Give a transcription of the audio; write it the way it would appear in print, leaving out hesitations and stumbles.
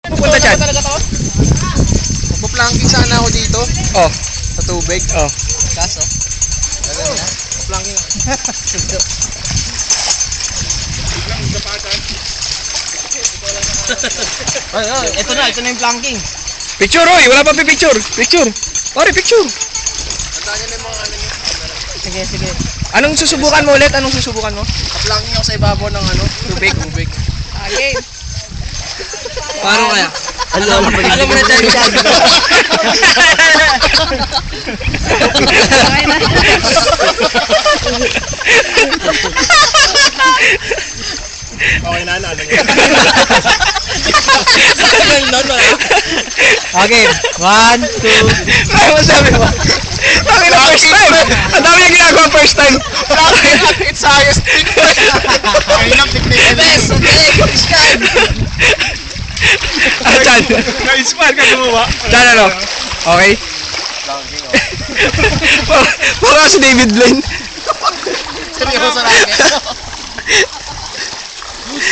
Pupunta dyan. Magpa-planking sana ako dito. Oh. Sa tubig. Oh. Kaso. Alam na. Planking ako. Ay, ito na yung planking. Picture, oy. Wala pa picture. Picture. Pare, picture. Tandaan nyo na yung mga ano nyo. Sige, sige. Anong susubukan mo ulit? Anong susubukan mo? Planking ako sa ibabaw ng ano, tubig. Okay. Paano kaya? Alam mo na tayo dyan. Okay na. Okay na, ano nga. Okay, 1, 2. Ano sabi mo? Bakit na first time? Ang dami yung ginagawa first time. It's highest thickness. Ayun thickness. Ah, Chan. Na-inspire ka gumawa. Chan, ano? Okay? Parang si David Blaine. Seryoso na